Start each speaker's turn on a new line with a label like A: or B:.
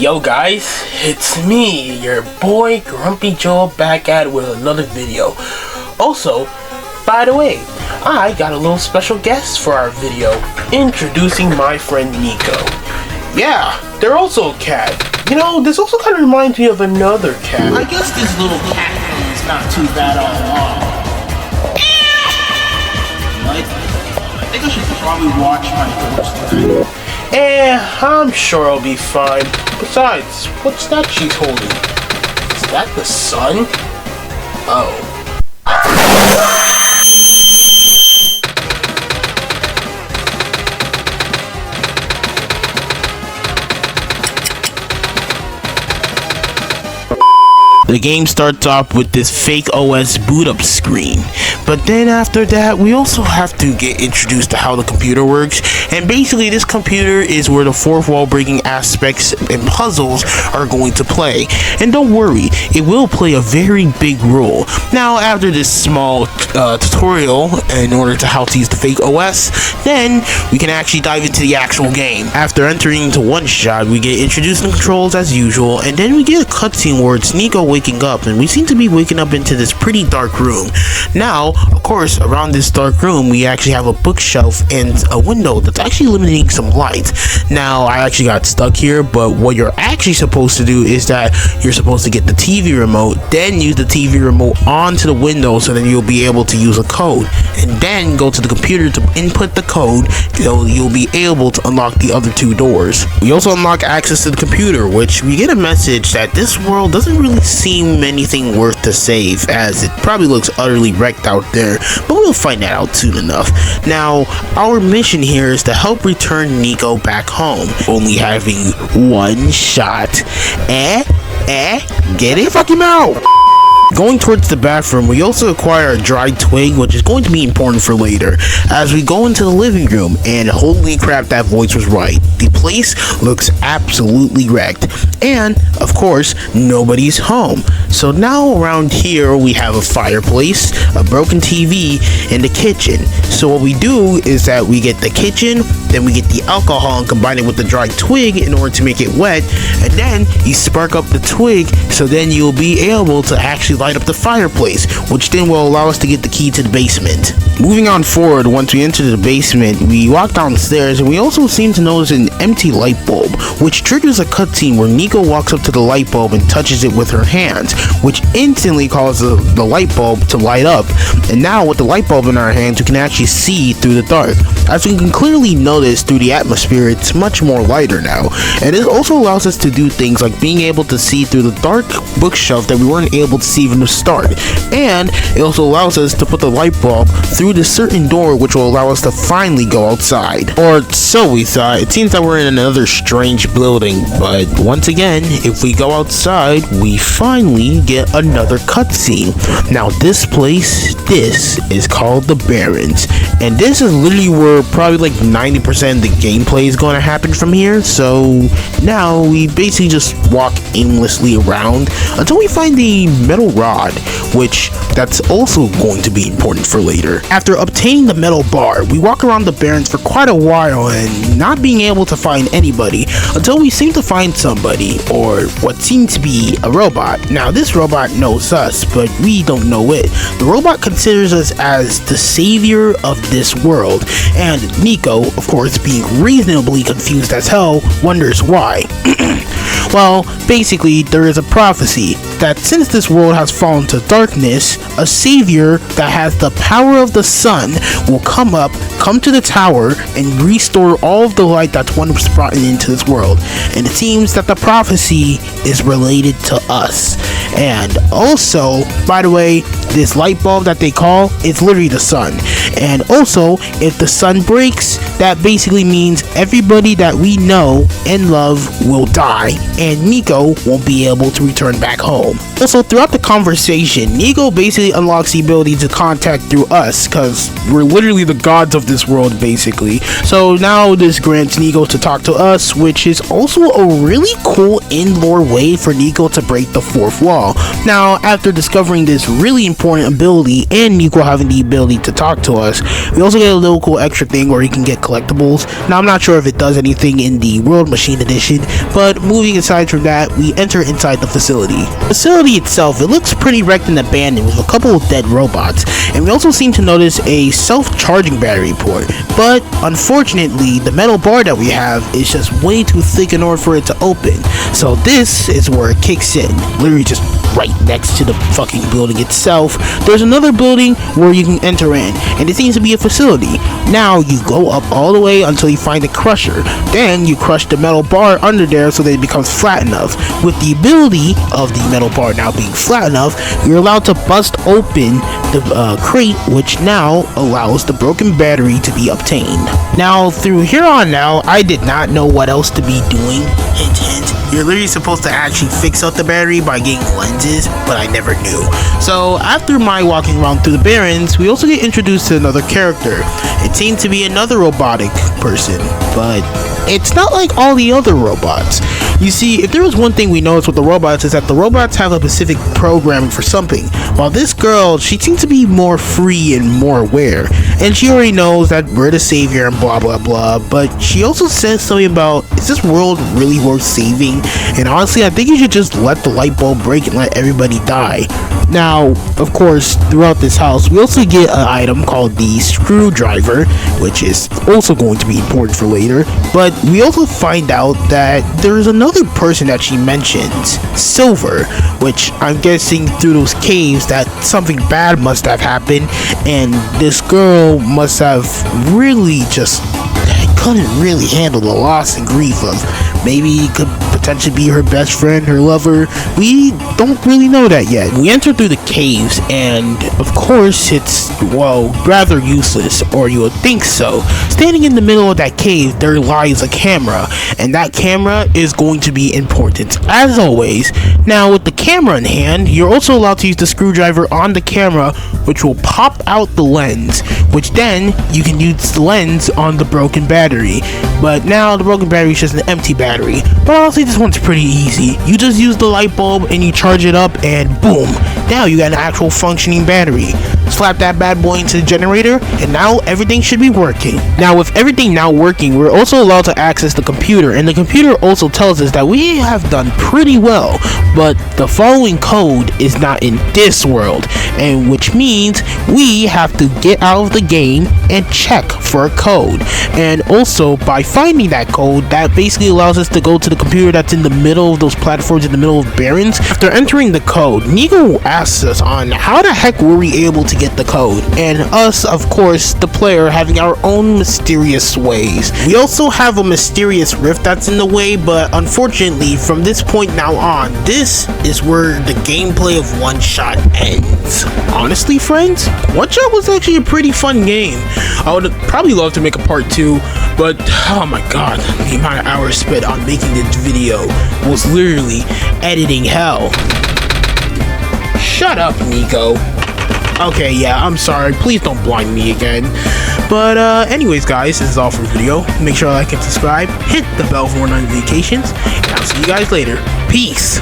A: Yo guys, it's me, your boy GrumpyJoel, back at it with another video. Also, by the way, I got a little special guest for our video, introducing my friend Nico. Yeah, they're also a cat. You know, this also kind of reminds me of another cat.
B: I guess this little cat thing is not too bad all. I think I should probably watch my horse tonight.
A: I'm sure I'll be fine. Besides, what's that she's holding? Is that the sun? Oh.
C: The game starts off with this fake OS boot up screen, but then after that we also have to get introduced to how the computer works, and basically this computer is where the fourth wall breaking aspects and puzzles are going to play. And don't worry, it will play a very big role. Now after this small tutorial in order to how to use the fake OS, then we can actually dive into the actual game. After entering into one shot, we get introduced to the controls as usual, and then we get a cutscene where it's Nico waking up, and we seem to be waking up into this pretty dark room. Now, of course, around this dark room, we actually have a bookshelf and a window that's actually limiting some light. Now, I actually got stuck here, but what you're actually supposed to do is that you're supposed to get the TV remote, then use the TV remote onto the window so then you'll be able to use a code, and then go to the computer to input the code so you'll be able to unlock the other two doors. We also unlock access to the computer, which we get a message that this world doesn't really seem anything worth to save, as it probably looks utterly wrecked out there, but we'll find that out soon enough. Now, our mission here is to help return Nico back home, only having one shot. Get it? Fuck him out! Going towards the bathroom, we also acquire a dried twig, which is going to be important for later, as we go into the living room, and holy crap, that voice was right. The place looks absolutely wrecked, and of course, nobody's home. So now around here, we have a fireplace, a broken TV, and the kitchen. So what we do is that we get the kitchen, then we get the alcohol and combine it with the dried twig in order to make it wet, and then you spark up the twig, so then you'll be able to actually light up the fireplace, which then will allow us to get the key to the basement. Moving on forward, once we enter the basement, we walk downstairs, and we also seem to notice an empty light bulb, which triggers a cutscene where Nico walks up to the light bulb and touches it with her hands, which instantly causes the light bulb to light up. And now with the light bulb in our hands, we can actually see through the dark. As we can clearly notice through the atmosphere, it's much more lighter now, and it also allows us to do things like being able to see through the dark bookshelf that we weren't able to see from the start, and it also allows us to put the light bulb through this certain door, which will allow us to finally go outside. Or so we thought. It seems that we're in another strange building, but once again, if we go outside, we finally get another cutscene. Now this place, this is called the Barrens, and this is literally where probably like 90% of the gameplay is going to happen from here. So now we basically just walk aimlessly around until we find the metal rod, which that's also going to be important for later. After obtaining the metal bar, we walk around the Barrens for quite a while and not being able to find anybody until we seem to find somebody, or what seems to be a robot. Now this robot knows us, but we don't know it. The robot considers us as the savior of this world, and Nico, of course, being reasonably confused as hell, wonders why. Well, basically, there is a prophecy that since this world has fallen to darkness, a savior that has the power of the sun will come to the tower, and restore all of the light that's once brought into this world. And it seems that the prophecy is related to us. And also, by the way, this light bulb that they call, it's literally the sun. And also, if the sun breaks, that basically means everybody that we know and love will die, and Nico won't be able to return back home. Also, throughout the conversation, Nico basically unlocks the ability to contact through us, because we're literally the gods of this world, basically. So now this grants Nico to talk to us, which is also a really cool in-lore way for Nico to break the fourth wall. Now, after discovering this really important ability and Nico having the ability to talk to us, we also get a little cool extra thing where he can get collectibles. Now, I'm not sure if it does anything in the World Machine Edition, but moving aside from that, we enter inside the facility. The facility itself, it looks pretty wrecked and abandoned with a couple of dead robots, and we also seem to notice a self-charging battery port, but unfortunately, the metal bar that we have is just way too thick in order for it to open. So this is where it kicks in, literally just right next to the fucking building itself. There's another building where you can enter in, and it seems to be a facility. Now you go up all the way until you find a crusher. Then you crush the metal bar under there so that it becomes flat enough. With the ability of the metal bar now being flat enough, you're allowed to bust open the crate, which now allows the broken battery to be obtained. Now through here on now, I did not know what else to be doing. Hint hint. You're literally supposed to actually fix out the battery by getting lenses, but I never knew. So after my walking around through the barrens, we also get introduced to another character. It seemed to be another robotic person, but it's not like all the other robots. You see, if there was one thing we noticed with the robots is that the robots have a specific programming for something, while this girl, she seems to be more free and more aware, and she already knows that we're the savior and blah blah blah, but she also says something about, is this world really worth saving? And honestly, I think you should just let the light bulb break and let everybody die. Now, of course, throughout this house, we also get an item called the screwdriver, which is also going to be important for later, but we also find out that there's another person that she mentions, Silver, which I'm guessing through those caves that something bad must have happened, and this girl must have really just couldn't really handle the loss and grief of maybe it could potentially be her best friend, her lover. We don't really know that yet. We enter through the caves, and of course it's, well, rather useless, or you would think so. Standing in the middle of that cave, there lies a camera, and that camera is going to be important as always. Now with the camera in hand, you're also allowed to use the screwdriver on the camera, which will pop out the lens, which then you can use the lens on the broken battery. But now the broken battery is just an empty battery. But honestly, this one's pretty easy. You just use the light bulb and you charge it up, and boom, now you got an actual functioning battery. Slap that bad boy into the generator, and now everything should be working. Now with everything now working, we're also allowed to access the computer, and the computer also tells us that we have done pretty well, but the following code is not in this world, and which means we have to get out of the game and check for a code. And also by finding that code, that basically allows us to go to the computer that's in the middle of those platforms in the middle of barrens. After entering the code, Nico asks us on how the heck were we able to get the code, and us, of course, the player, having our own mysterious ways. We also have a mysterious rift that's in the way, but unfortunately from this point now on, this is where the gameplay of One Shot ends. Honestly, friends, One Shot was actually a pretty fun game. I would probably love to make a part 2, but oh my god, the amount of hours spent on making this video was literally editing hell. Shut up, Nico. Okay, yeah, I'm sorry. Please don't blind me again. But anyways, guys, this is all for the video. Make sure to like and subscribe. Hit the bell for more notifications. And I'll see you guys later. Peace.